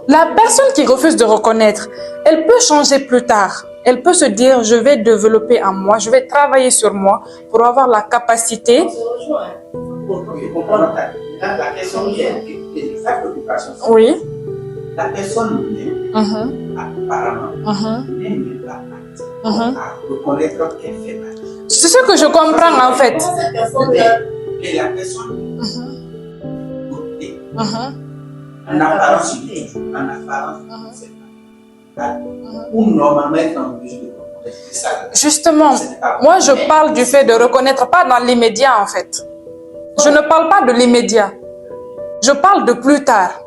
La personne qui refuse de reconnaître, elle peut changer plus tard. Elle peut se dire, je vais développer en moi, je vais travailler sur moi pour avoir la capacité. On se rejoint. Pour comprendre la question qui est sa préoccupation. Oui. La personne même, apparemment, n'aime pas à reconnaître qu'elle fait mal. C'est ce que je comprends en fait. Et la personne côté, en apparence, c'est pas. Ou normalement être en mesure de reconnaître ça. Justement, moi je parle du fait de reconnaître, pas dans l'immédiat en fait. Je ne parle pas de l'immédiat. Je parle de plus tard.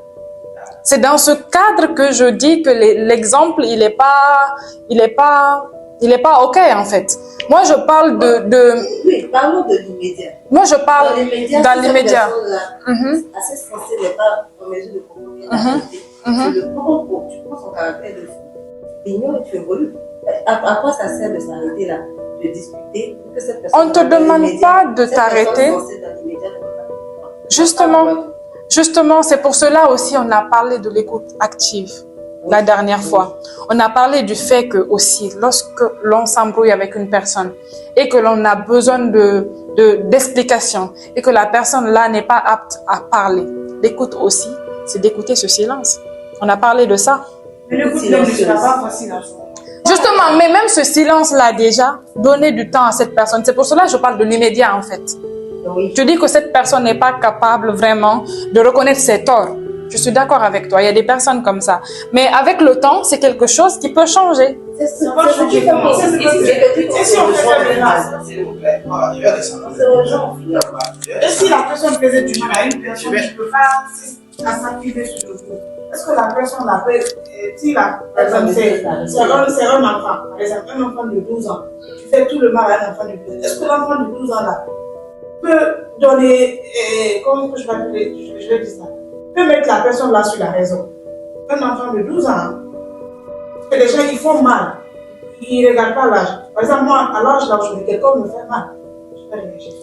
C'est dans ce cadre que je dis que l'exemple, il est pas OK en fait. Moi, je parle Oui, parlons de l'immédiat. Moi, je parle dans l'immédiat. Assez censée n'est pas en mesure de comprendre la réalité. Tu le prends pour, tu prends son caractère de fou. Tu ignores et tu évolues. À quoi ça sert de s'arrêter là, de discuter que cette personne. On ne te demande pas de t'arrêter. Justement, c'est pour cela aussi on a parlé de l'écoute active la dernière fois. On a parlé du fait que aussi, lorsque l'on s'embrouille avec une personne et que l'on a besoin d'explications et que la personne là n'est pas apte à parler, l'écoute aussi, c'est d'écouter ce silence. On a parlé de ça. Mais l'écoute ne sera pas facile à faire. Justement, mais même ce silence-là déjà, donner du temps à cette personne. C'est pour cela que je parle de l'immédiat en fait. Oui. Tu dis que cette personne n'est pas capable vraiment de reconnaître ses torts. Je suis d'accord avec toi, il y a des personnes comme ça. Mais avec le temps, c'est quelque chose qui peut changer. C'est ce qui fait penser. Et si on fait des masses, S'il vous plaît, il va descendre. et si la personne faisait du mal à une personne, tu ne peux pas s'appuyer sur le coup. Est-ce que la personne l'appelle, si la personne c'est un enfant, par exemple, un enfant de 12 ans, tu fais tout le mal à un enfant de 12 ans, est-ce que l'enfant de 12 ans là peut donner, comment je vais dire ça, peut mettre la personne là sur la raison? Un enfant de 12 ans, parce que les gens ils font mal, ils ne regardent pas l'âge. Par exemple, moi, à l'âge là aujourd'hui, quelqu'un me fait mal, je vais réagir.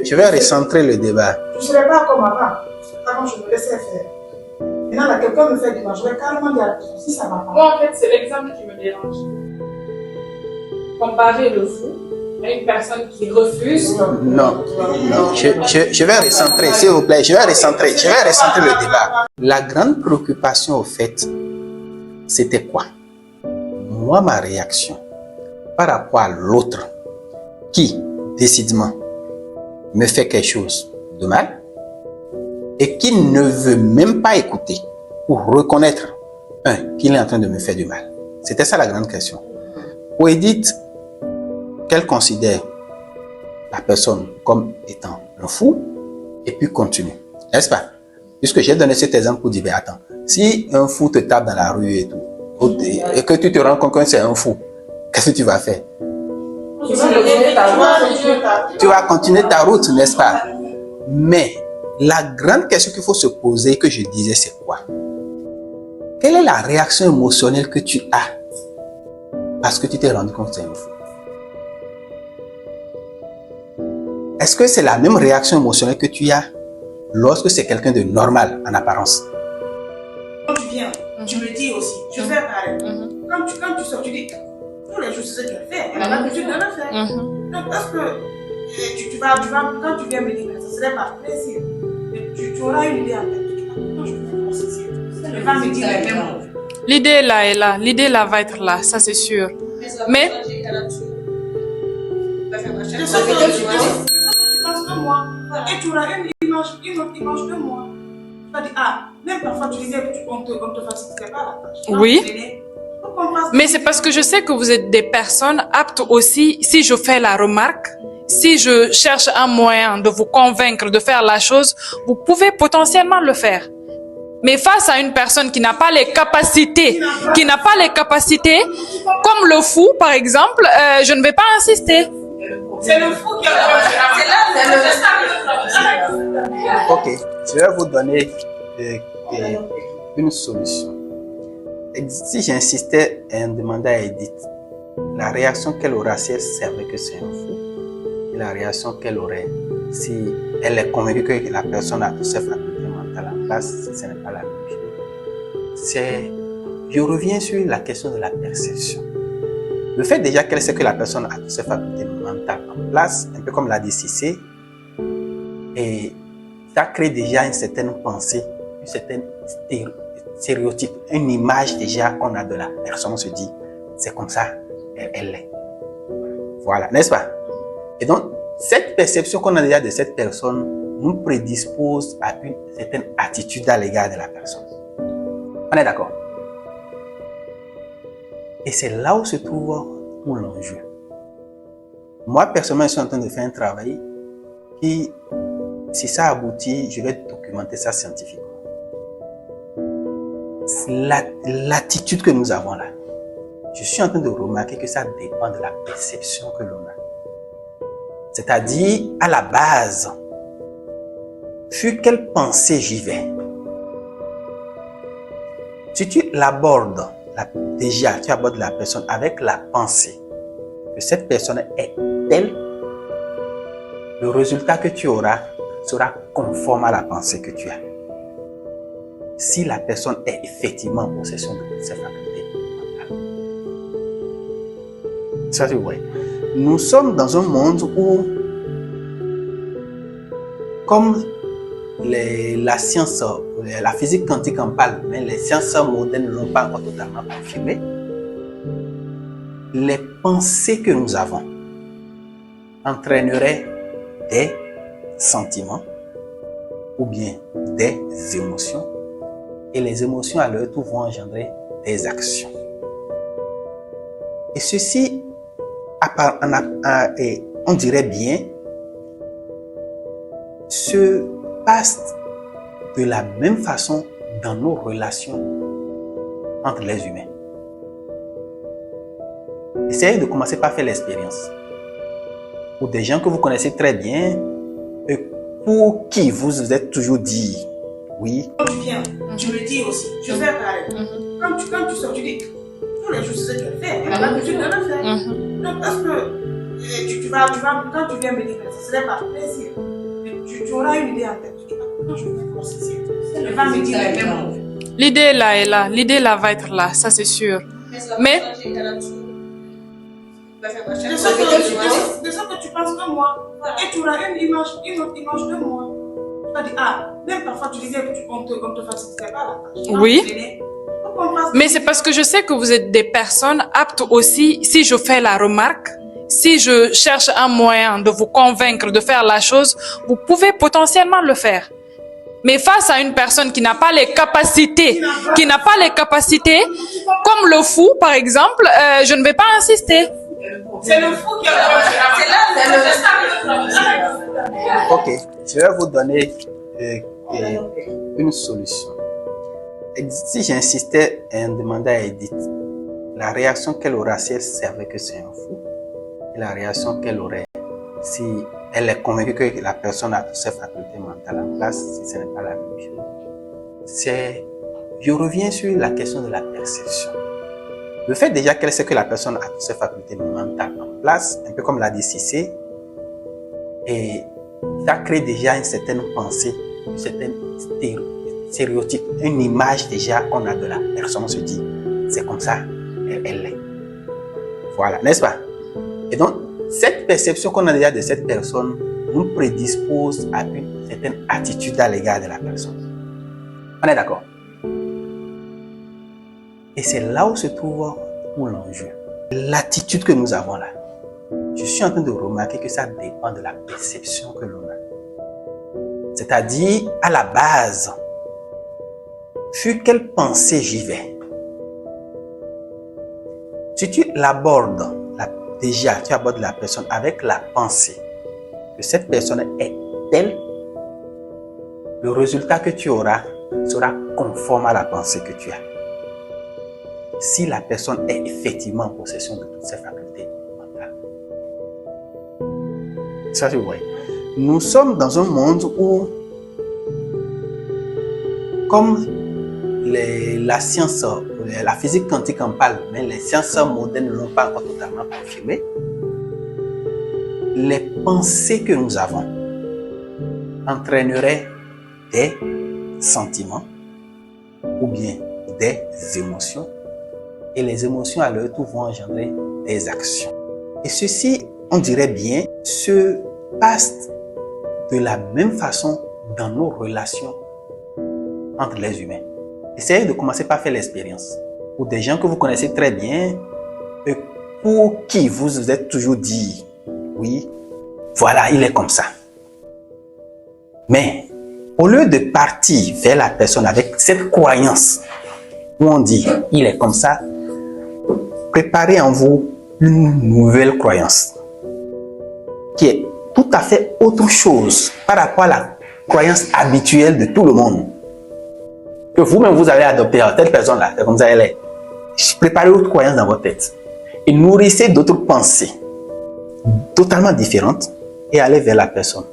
Je vais recentrer le débat. Je ne serai pas comme avant. Avant, je me laissais faire. Maintenant, là, quelqu'un me fait du mal. Je vais carrément dire à la personne si ça va pas. Moi, en fait, c'est l'exemple qui me dérange. Comparer le fou à une personne qui refuse. Non. Je vais recentrer, s'il vous plaît. Je vais recentrer le débat. La grande préoccupation, au fait, c'était quoi? Moi, ma réaction par rapport à l'autre qui, décidément, me fait quelque chose de mal et qui ne veut même pas écouter pour reconnaître, qu'il est en train de me faire du mal. C'était ça la grande question. Ou Edith, qu'elle considère la personne comme étant un fou et puis continue. N'est-ce pas? Puisque j'ai donné cet exemple pour dire, ben attends, si un fou te tape dans la rue et tout, et que tu te rends compte que c'est un fou, qu'est-ce que tu vas faire? Tu vas continuer ta route, n'est-ce pas? Mais la grande question qu'il faut se poser, que je disais, c'est quoi? Quelle est la réaction émotionnelle que tu as parce que tu t'es rendu compte que c'est un fou? Est-ce que c'est la même réaction émotionnelle que tu as lorsque c'est quelqu'un de normal en apparence? Quand tu viens, tu me dis aussi, je fais pareil. Quand tu sors, tu dis, tous les jours, c'est ce que tu fais. Elle a l'habitude de le faire. Donc, parce que tu vas, quand tu viens me dire, ça serait par plaisir. Tu auras une idée en tête. Non, je peux faire ceci. Elle va me dire les mêmes mots. L'idée là est là, l'idée là va être là, ça c'est sûr. Mais C'est ce que tu penses de moi. Et tu auras une autre image de moi. Tu vas dire, même parfois tu disais qu'on te facilitait pas la tâche. oui. Mais c'est parce que je sais que vous êtes des personnes aptes aussi, si je fais la remarque, si je cherche un moyen de vous convaincre de faire la chose, vous pouvez potentiellement le faire. Mais face à une personne qui n'a pas les capacités, comme le fou par exemple, je ne vais pas insister. C'est le fou qui a Ok, je vais vous donner une solution. Si j'insistais et en demandant à Edith, la réaction qu'elle aura si elle savait que c'est un fou, et la réaction qu'elle aurait si elle est convaincue que la personne a toutes ses facultés mentales en place, ce n'est pas la même chose. je reviens sur la question de la perception. Le fait déjà qu'elle sait que la personne a toutes ses facultés mentales en place, un peu comme l'a dit Cissé, et ça crée déjà une certaine pensée, une certaine stéréotype, une image déjà qu'on a de la personne. On se dit, c'est comme ça, elle est. Voilà, n'est-ce pas? Et donc, cette perception qu'on a déjà de cette personne nous prédispose à une certaine attitude à l'égard de la personne. On est d'accord? Et c'est là où se trouve tout l'enjeu. Moi, personnellement, je suis en train de faire un travail qui, si ça aboutit, je vais documenter ça scientifiquement. L'attitude que nous avons là, je suis en train de remarquer que ça dépend de la perception que l'on a. C'est-à-dire, à la base, sur quelle pensée j'y vais? Si tu l'abordes, déjà, tu abordes la personne avec la pensée que cette personne est telle, le résultat que tu auras sera conforme à la pensée que tu as. Si la personne est effectivement en possession de toutes ses facultés mentales. Ça, c'est vrai. Nous sommes dans un monde où, comme la science, la physique quantique en parle, mais les sciences modernes ne l'ont pas encore totalement confirmé, les pensées que nous avons entraîneraient des sentiments ou bien des émotions, et les émotions à leur tour vont engendrer des actions. Et ceci, on dirait bien, se passe de la même façon dans nos relations entre les humains. Essayez de commencer par faire l'expérience. Pour des gens que vous connaissez très bien, et pour qui vous êtes toujours dit oui. Quand tu viens, tu me dis aussi, je fais pareil. Quand tu sors, tu dis, tous les jours, c'est ce que tu fais. Elle a l'habitude de le faire. Donc, est-ce que tu vas, quand tu viens me dire que ce serait par plaisir, tu auras une idée en tête. Tu dis, quand je vais considérer, elle va me dire les mêmes mots. L'idée là est là, l'idée là va être là, ça c'est sûr. Mais de ce que tu penses de moi, et tu auras une autre image de moi. Tu vas dire, ah, même parfois tu disais qu'on te facilitait pas la tâche. oui. Mais c'est parce que je sais que vous êtes des personnes aptes aussi, si je fais la remarque, si je cherche un moyen de vous convaincre de faire la chose, vous pouvez potentiellement le faire. Mais face à une personne qui n'a pas les capacités, comme le fou par exemple, je ne vais pas insister. C'est le fou qui a Ok, je vais vous donner une solution. Si j'insistais et on demandait à Edith la réaction qu'elle aura si elle savait que c'est un fou, et la réaction qu'elle aurait si elle est convaincue que la personne a toutes ses facultés mentales en place, si ce n'est pas la même chose. Je reviens sur la question de la perception. Le fait déjà qu'elle sait que la personne a toutes ses facultés mentales en place, un peu comme l'a dit Cissé, et ça crée déjà une certaine pensée, une certaine stéréotype, une image déjà qu'on a de la personne. On se dit, c'est comme ça, elle est. Voilà, n'est-ce pas? Et donc, cette perception qu'on a déjà de cette personne nous prédispose à une certaine attitude à l'égard de la personne. On est d'accord? Et c'est là où se trouve tout l'enjeu. L'attitude que nous avons là. Je suis en train de remarquer que ça dépend de la perception que l'on a. C'est-à-dire, à la base, sur quelle pensée j'y vais? Si tu l'abordes, déjà, tu abordes la personne avec la pensée que cette personne est telle, le résultat que tu auras sera conforme à la pensée que tu as. Si la personne est effectivement en possession de toutes ses facultés mentales. Ça, c'est vrai. Nous sommes dans un monde où, comme la science, la physique quantique en parle, mais les sciences modernes ne l'ont pas encore totalement confirmé, les pensées que nous avons entraîneraient des sentiments ou bien des émotions et les émotions à leur tour vont engendrer des actions. Et ceci, on dirait bien, se passe de la même façon dans nos relations entre les humains. Essayez de commencer par faire l'expérience. Pour des gens que vous connaissez très bien et pour qui vous vous êtes toujours dit, oui, voilà, il est comme ça. Mais au lieu de partir vers la personne avec cette croyance où on dit, il est comme ça, préparez en vous une nouvelle croyance qui est tout à fait autre chose par rapport à la croyance habituelle de tout le monde. Que vous-même vous avez adopté, telle personne-là, c'est comme ça elle est. Préparez autre croyance dans votre tête et nourrissez d'autres pensées totalement différentes et allez vers la personne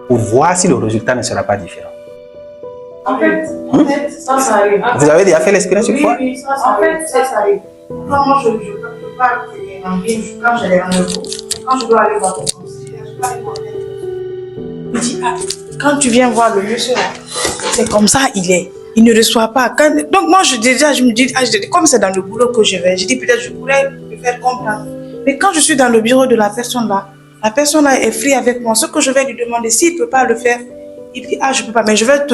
pour voir si le résultat ne sera pas différent. En fait, ça arrive. Vous avez déjà fait l'expérience une fois? Oui, ça arrive. Moi, je ne peux pas tenir en vie quand j'ai les rendez-vous. Quand je dois aller voir ton conseiller, je dois aller voir quelqu'un. Il dit, quand tu viens voir le monsieur, c'est comme ça, il est. Il ne reçoit pas. Donc moi, je me dis, comme c'est dans le boulot que je vais, je dis peut-être je pourrais me faire comprendre. Mais quand je suis dans le bureau de la personne là est free avec moi. Ce que je vais lui demander, s'il ne peut pas le faire, il dit, je ne peux pas, mais je vais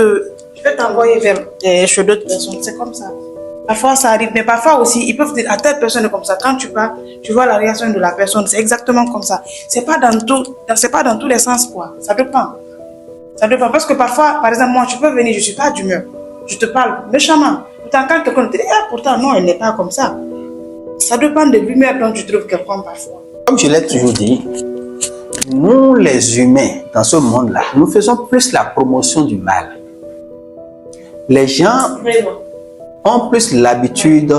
t'envoyer vers chez d'autres personnes. C'est comme ça. Parfois, ça arrive, mais parfois aussi, ils peuvent dire à telle personne comme ça. Quand tu pars, tu vois la réaction de la personne. C'est exactement comme ça. C'est pas dans tous les sens, quoi. Ça dépend. Ça dépend. Parce que parfois, par exemple, moi, tu peux venir, je ne suis pas d'humeur. Je te parle méchamment. Pourtant, quand quelqu'un te dit, pourtant, non, elle n'est pas comme ça. Ça dépend de l'humeur dont tu trouves quelqu'un parfois. Comme je l'ai toujours dit, nous les humains, dans ce monde-là, nous faisons plus la promotion du mal. Les gens ont plus l'habitude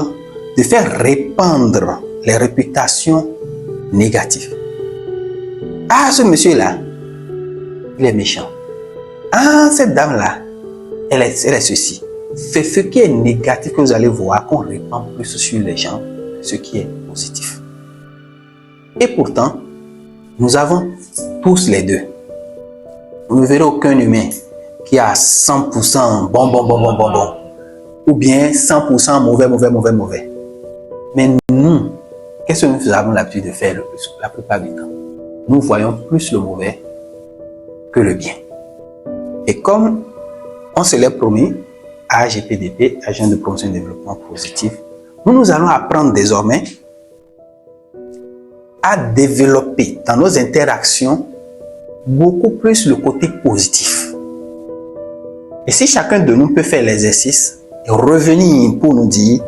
de faire répandre les réputations négatives. Ce monsieur-là, il est méchant. Cette dame-là, elle est ceci. C'est ce qui est négatif que vous allez voir qu'on répand plus sur les gens, ce qui est positif. Et pourtant, nous avons tous les deux. Vous ne verrez aucun humain qui a 100% bon, ou bien 100% mauvais. Mais nous, qu'est-ce que nous avons l'habitude de faire le plus, la plupart du temps? Nous voyons plus le mauvais que le bien. Et comme on se l'est promis à AGPDP, Agent de promotion et développement positif, nous allons apprendre désormais à développer dans nos interactions beaucoup plus le côté positif. Et si chacun de nous peut faire l'exercice et revenir pour nous dire,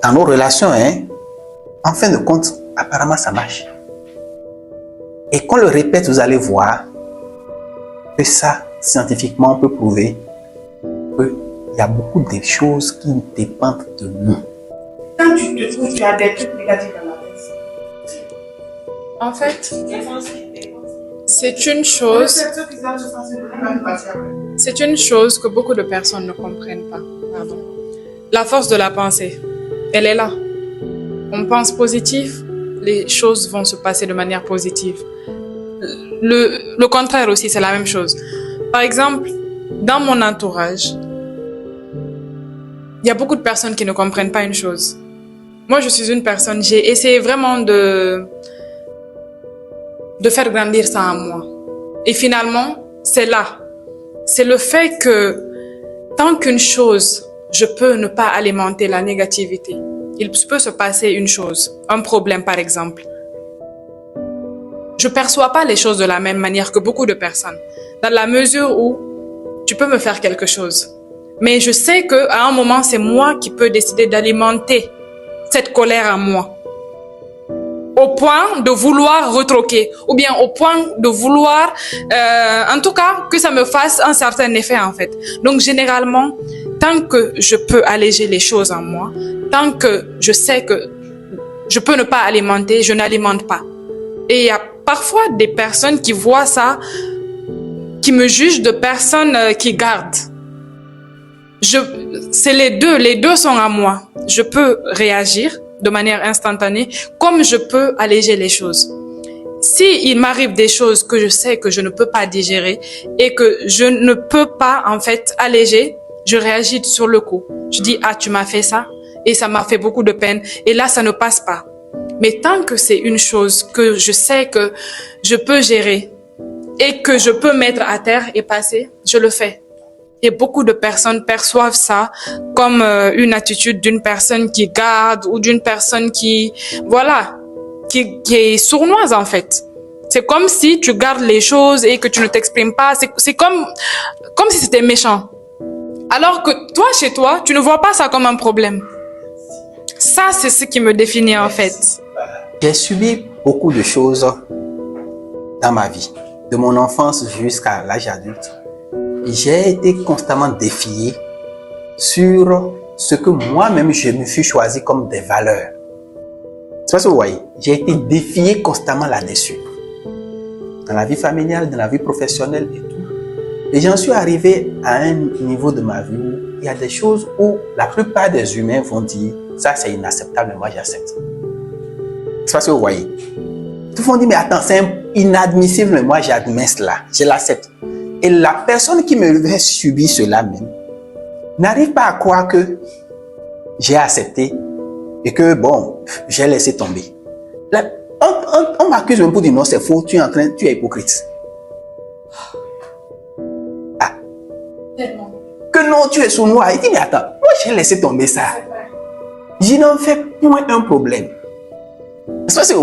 dans nos relations, en fin de compte, apparemment ça marche. Et qu'on le répète, vous allez voir que ça, scientifiquement, on peut prouver qu'il y a beaucoup de choses qui dépendent de nous. Quand tu te trouves, tu as des trucs négatifs dans la tête. En fait, c'est une chose que beaucoup de personnes ne comprennent pas. Pardon. La force de la pensée, elle est là. On pense positif, les choses vont se passer de manière positive. Le contraire aussi, c'est la même chose. Par exemple, dans mon entourage, il y a beaucoup de personnes qui ne comprennent pas une chose. Moi, je suis une personne, j'ai essayé vraiment de faire grandir ça en moi. Et finalement, c'est là. C'est le fait que tant qu'une chose, je peux ne pas alimenter la négativité. Il peut se passer une chose, un problème par exemple. Je ne perçois pas les choses de la même manière que beaucoup de personnes. Dans la mesure où tu peux me faire quelque chose. Mais je sais qu'à un moment, c'est moi qui peux décider d'alimenter cette colère en moi. Au point de vouloir retroquer. Ou bien au point de vouloir, en tout cas, que ça me fasse un certain effet en fait. Donc généralement, tant que je peux alléger les choses en moi, tant que je sais que je peux ne pas alimenter, je n'alimente pas. Et il y a parfois des personnes qui voient ça, qui me jugent de personnes qui gardent. C'est les deux sont à moi. Je peux réagir de manière instantanée, comme je peux alléger les choses. Si il m'arrive des choses que je sais que je ne peux pas digérer et que je ne peux pas en fait alléger, je réagis sur le coup. Je dis, ah, tu m'as fait ça et ça m'a fait beaucoup de peine. Et là, ça ne passe pas. Mais tant que c'est une chose que je sais que je peux gérer et que je peux mettre à terre et passer, je le fais. Et beaucoup de personnes perçoivent ça comme une attitude d'une personne qui garde ou d'une personne qui, voilà, qui est sournoise en fait. C'est comme si tu gardes les choses et que tu ne t'exprimes pas. C'est comme si c'était méchant. Alors que toi, chez toi, tu ne vois pas ça comme un problème. Ça, c'est ce qui me définit en fait. J'ai subi beaucoup de choses dans ma vie, de mon enfance jusqu'à l'âge adulte. J'ai été constamment défié sur ce que moi-même je me suis choisi comme des valeurs. C'est pas ce que vous voyez. J'ai été défié constamment là-dessus. Dans la vie familiale, dans la vie professionnelle et tout. Et j'en suis arrivé à un niveau de ma vie où il y a des choses où la plupart des humains vont dire ça c'est inacceptable, moi j'accepte. C'est pas ce que vous voyez. Tout le monde dit mais attends, c'est inadmissible, mais moi j'admets cela, je l'accepte. Et la personne qui me fait subir cela même n'arrive pas à croire que j'ai accepté et que bon, j'ai laissé tomber. Là, on m'accuse même pour dire non, c'est faux, tu es hypocrite. Ah. Que non, tu es sournois. Il dit mais attends, moi j'ai laissé tomber ça. Je n'en fais point un problème. C'est pas